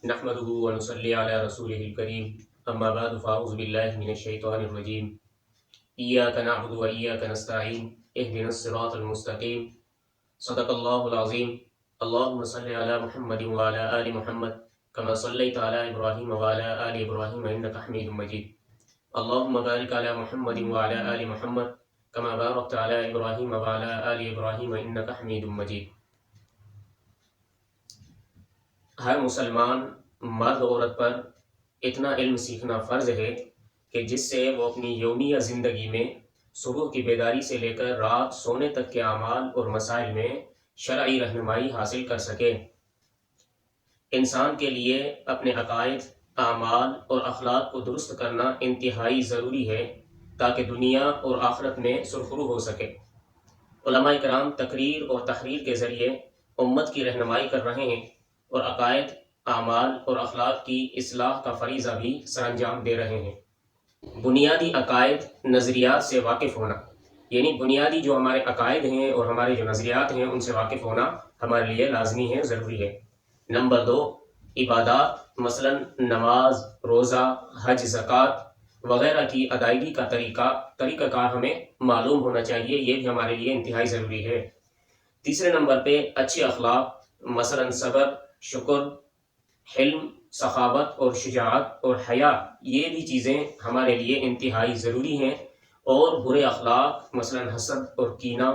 نحمده ونصلي على رسوله الكريم اما بعد فاعوذ بالله من الشيطان الرجيم إياك نعبد وإياك نستعين اهدنا الصراط المستقيم صدق الله العظيم اللهم صل على محمد وعلى آل محمد كما صليت على إبراهيم وعلى آل إبراهيم إنك حميد مجيد اللهم بارك على محمد وعلى آل محمد كما باركت على إبراهيم وعلى آل إبراهيم إنك حميد مجيد۔ ہر مسلمان مرد عورت پر اتنا علم سیکھنا فرض ہے کہ جس سے وہ اپنی یومیہ زندگی میں صبح کی بیداری سے لے کر رات سونے تک کے اعمال اور مسائل میں شرعی رہنمائی حاصل کر سکے۔ انسان کے لیے اپنے عقائد، اعمال اور اخلاق کو درست کرنا انتہائی ضروری ہے تاکہ دنیا اور آخرت میں سرخرو ہو سکے۔ علماء کرام تقریر اور تحریر کے ذریعے امت کی رہنمائی کر رہے ہیں اور عقائد، اعمال اور اخلاق کی اصلاح کا فریضہ بھی سر انجام دے رہے ہیں۔ بنیادی عقائد، نظریات سے واقف ہونا، یعنی بنیادی جو ہمارے عقائد ہیں اور ہمارے جو نظریات ہیں ان سے واقف ہونا ہمارے لیے لازمی ہے، ضروری ہے۔ نمبر 2، عبادات مثلا نماز، روزہ، حج، زکوٰۃ وغیرہ کی ادائیگی کا طریقہ کار ہمیں معلوم ہونا چاہیے، یہ بھی ہمارے لیے انتہائی ضروری ہے۔ تیسرے نمبر پہ اچھے اخلاق مثلا صبر، شکر، حلم، سخاوت اور شجاعت اور حیا، یہ بھی چیزیں ہمارے لیے انتہائی ضروری ہیں۔ اور برے اخلاق مثلا حسد اور کینہ،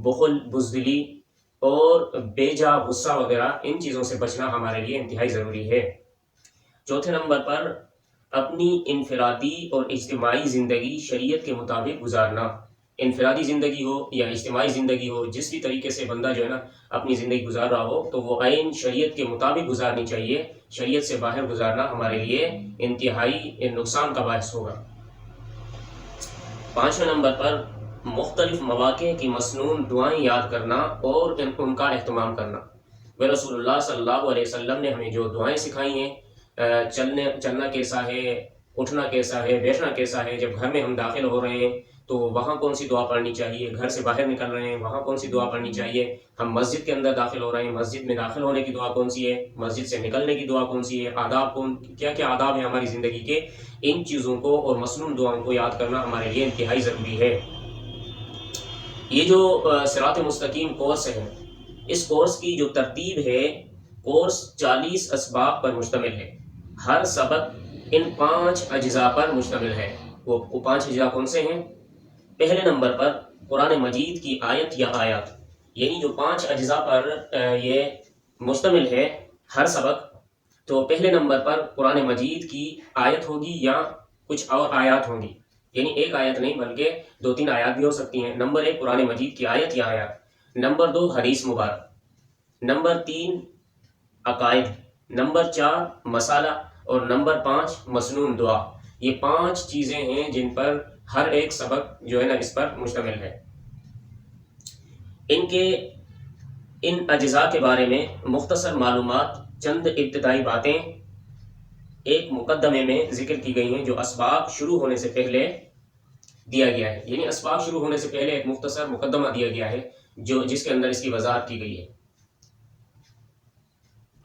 بخل، بزدلی اور بے جا غصہ وغیرہ، ان چیزوں سے بچنا ہمارے لیے انتہائی ضروری ہے۔ چوتھے نمبر پر اپنی انفرادی اور اجتماعی زندگی شریعت کے مطابق گزارنا۔ انفرادی زندگی ہو یا اجتماعی زندگی ہو، جس بھی طریقے سے بندہ جو ہے نا اپنی زندگی گزار رہا ہو تو وہ عین شریعت کے مطابق گزارنی چاہیے۔ شریعت سے باہر گزارنا ہمارے لیے انتہائی نقصان کا باعث ہوگا۔ پانچویں نمبر پر مختلف مواقع کی مسنون دعائیں یاد کرنا اور ان کا اہتمام کرنا۔ وہ رسول اللہ صلی اللہ علیہ وسلم نے ہمیں جو دعائیں سکھائی ہیں، چلنا کیسا ہے، اٹھنا کیسا ہے، بیٹھنا کیسا ہے، جب گھر میں ہم داخل ہو رہے ہیں تو وہاں کون سی دعا پڑھنی چاہیے، گھر سے باہر نکل رہے ہیں وہاں کون سی دعا پڑھنی چاہیے، ہم مسجد کے اندر داخل ہو رہے ہیں مسجد میں داخل ہونے کی دعا کون سی ہے، مسجد سے نکلنے کی دعا کون سی ہے، آداب کیا کیا آداب ہیں ہماری زندگی کے، ان چیزوں کو اور مسنون دعاؤں کو یاد کرنا ہمارے لیے انتہائی ضروری ہے۔ یہ جو صراط مستقیم کورس ہے، اس کورس کی جو ترتیب ہے، کورس 40 اسباق پر مشتمل ہے۔ ہر سبق ان 5 اجزاء پر مشتمل ہے۔ وہ 5 اجزاء کون سے ہیں؟ پہلے نمبر پر قرآن مجید کی آیت یا آیات، یعنی جو 5 اجزاء پر یہ مشتمل ہے ہر سبق، تو پہلے نمبر پر قرآن مجید کی آیت ہوگی یا کچھ اور آیات ہوں گی، یعنی ایک آیت نہیں بلکہ 2-3 آیات بھی ہو سکتی ہیں۔ نمبر 1 قرآن مجید کی آیت یا آیات، نمبر 2 حدیث مبارک، نمبر 3 عقائد، نمبر 4 مسالہ اور نمبر 5 مسنون دعا۔ یہ 5 چیزیں ہیں جن پر ہر ایک سبق جو ہے نا اس پر مشتمل ہے۔ ان اجزاء کے بارے میں مختصر معلومات، چند ابتدائی باتیں ایک مقدمے میں ذکر کی گئی ہیں جو اسباق شروع ہونے سے پہلے دیا گیا ہے، یعنی اسباق شروع ہونے سے پہلے ایک مختصر مقدمہ دیا گیا ہے جس کے اندر اس کی وضاحت کی گئی ہے۔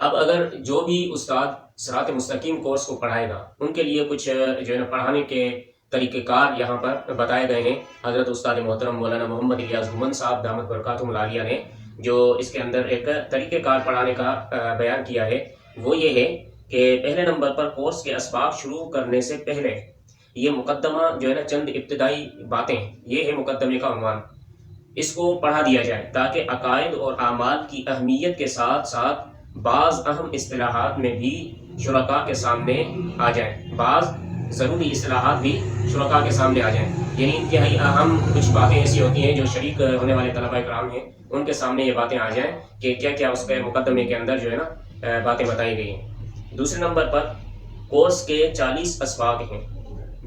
اب اگر جو بھی استاد صراط مستقیم کورس کو پڑھائے گا ان کے لیے کچھ جو ہے نا پڑھانے کے طریقہ کار یہاں پر بتائے گئے ہیں۔ حضرت استاد محترم مولانا محمد الیاس گھومن صاحب دامت برکاتہم العالیہ نے جو اس کے اندر ایک طریقہ کار پڑھانے کا بیان کیا ہے، وہ یہ ہے کہ پہلے نمبر پر کورس کے اسباق شروع کرنے سے پہلے یہ مقدمہ جو ہے نا چند ابتدائی باتیں، یہ ہے مقدمے کا عنوان، اس کو پڑھا دیا جائے تاکہ عقائد اور اعمال کی اہمیت کے ساتھ ساتھ بعض اہم اصطلاحات میں بھی شرکاء کے سامنے آ جائیں، بعض ضروری اصطلاحات بھی شرکاء کے سامنے آ جائیں، یعنی انتہائی اہم کچھ باتیں ایسی ہوتی ہیں جو شریک ہونے والے طلباء کرام ہیں ان کے سامنے یہ باتیں آ جائیں کہ کیا کیا اس کے مقدمے کے اندر جو ہے نا باتیں بتائی گئی ہیں۔ دوسرے نمبر پر کورس کے 40 اسباق ہیں۔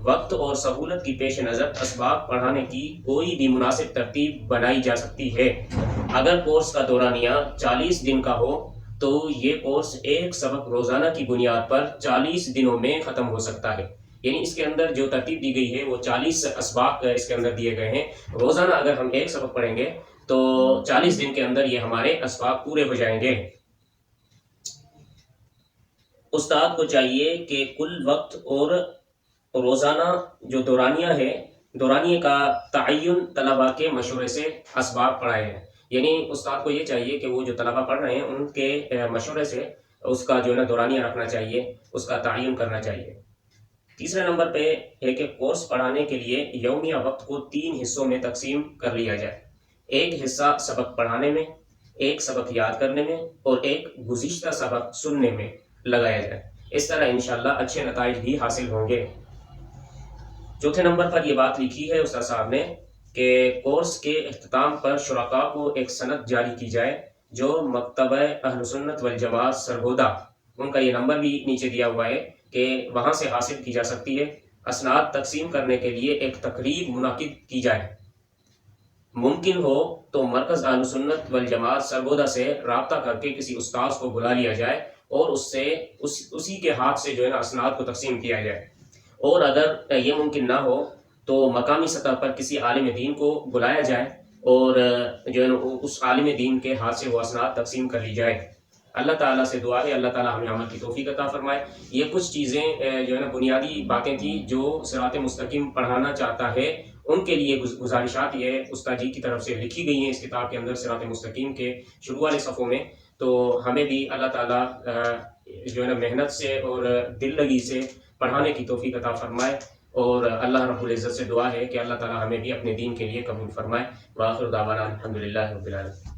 وقت اور سہولت کی پیش نظر اسباق پڑھانے کی کوئی بھی مناسب ترتیب بنائی جا سکتی ہے۔ اگر کورس کا دورانیہ 40 دن کا ہو تو یہ کورس ایک سبق روزانہ کی بنیاد پر 40 دنوں میں ختم ہو سکتا ہے، یعنی اس کے اندر جو ترتیب دی گئی ہے وہ 40 اسباق اس کے اندر دیے گئے ہیں۔ روزانہ اگر ہم ایک سبق پڑھیں گے تو 40 دن کے اندر یہ ہمارے اسباق پورے ہو جائیں گے۔ استاد کو چاہیے کہ کل وقت اور روزانہ جو دورانیے کا تعین طلباء کے مشورے سے اسباق پڑھائے ہیں، یعنی استاد کو یہ چاہیے کہ وہ جو طلباء پڑھ رہے ہیں ان کے مشورے سے اس کا جو ہے نا دورانیہ رکھنا چاہیے، اس کا تعین کرنا چاہیے۔ تیسرے نمبر پہ ہے کہ کورس پڑھانے کے لیے یومیہ وقت کو 3 حصوں میں تقسیم کر لیا جائے، ایک حصہ سبق پڑھانے میں، ایک سبق یاد کرنے میں، اور ایک گزشتہ سبق سننے میں لگایا جائے۔ اس طرح انشاءاللہ اچھے نتائج بھی حاصل ہوں گے۔ چوتھے نمبر پر یہ بات لکھی ہے استاد صاحب نے کہ کورس کے اختتام پر شرکاء کو ایک سند جاری کی جائے جو مکتبہ اہل سنت والجماعت سرگودا، ان کا یہ نمبر بھی نیچے دیا ہوا ہے کہ وہاں سے حاصل کی جا سکتی ہے، اسناد تقسیم کرنے کے لیے ایک تقریب منعقد کی جائے۔ ممکن ہو تو مرکز اہل سنت والجماعت سرگودا سے رابطہ کر کے کسی استاذ کو بلا لیا جائے اور اسی کے ہاتھ سے جو ہے نا اسناد کو تقسیم کیا جائے، اور اگر یہ ممکن نہ ہو تو مقامی سطح پر کسی عالم دین کو بلایا جائے اور جو ہے نا اس عالم دین کے ہاتھ سے وہ اسناد تقسیم کر لی جائے۔ اللہ تعالیٰ سے دعا ہے اللہ تعالیٰ ہمیں عمل کی توفیق عطا فرمائے۔ یہ کچھ چیزیں جو ہے نا بنیادی باتیں تھیں جو صراط مستقیم پڑھانا چاہتا ہے ان کے لیے گزارشات یہ استاد جی کی طرف سے لکھی گئی ہیں اس کتاب کے اندر صراط مستقیم کے شروع والے صفحوں میں۔ تو ہمیں بھی اللہ تعالیٰ جو ہے نا محنت سے اور دل لگی سے پڑھانے کی توفیق عطا فرمائے، اور اللہ رب العزت سے دعا ہے کہ اللہ تعالیٰ ہمیں بھی اپنے دین کے لیے قبول فرمائے۔ وآخر دعوانا الحمدللہ رب العالمین۔